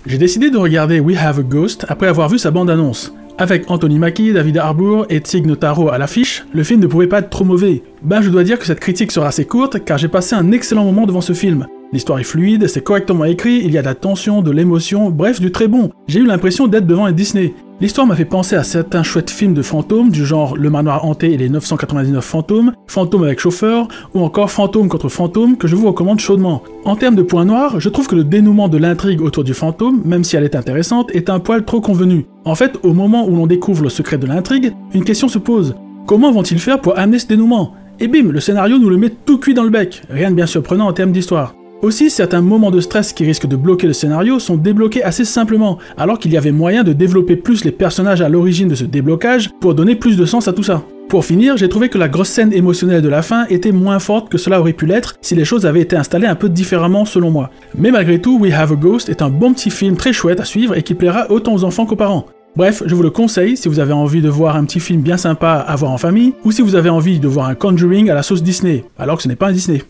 J'ai décidé de regarder We Have a Ghost après avoir vu sa bande-annonce. Avec Anthony Mackie, David Harbour et Tig Notaro à l'affiche, le film ne pouvait pas être trop mauvais. Ben je dois dire que cette critique sera assez courte car j'ai passé un excellent moment devant ce film. L'histoire est fluide, c'est correctement écrit, il y a de la tension, de l'émotion, bref du très bon. J'ai eu l'impression d'être devant un Disney. L'histoire m'a fait penser à certains chouettes films de fantômes du genre Le Manoir Hanté et les 999 fantômes, Fantômes avec chauffeur, ou encore Fantôme contre fantôme que je vous recommande chaudement. En termes de points noirs, je trouve que le dénouement de l'intrigue autour du fantôme, même si elle est intéressante, est un poil trop convenu. En fait, au moment où l'on découvre le secret de l'intrigue, une question se pose. Comment vont-ils faire pour amener ce dénouement? Et bim, le scénario nous le met tout cuit dans le bec, rien de bien surprenant en termes d'histoire. Aussi, certains moments de stress qui risquent de bloquer le scénario sont débloqués assez simplement, alors qu'il y avait moyen de développer plus les personnages à l'origine de ce déblocage pour donner plus de sens à tout ça. Pour finir, j'ai trouvé que la grosse scène émotionnelle de la fin était moins forte que cela aurait pu l'être si les choses avaient été installées un peu différemment selon moi. Mais malgré tout, We Have a Ghost est un bon petit film très chouette à suivre et qui plaira autant aux enfants qu'aux parents. Bref, je vous le conseille si vous avez envie de voir un petit film bien sympa à voir en famille, ou si vous avez envie de voir un Conjuring à la sauce Disney, alors que ce n'est pas un Disney.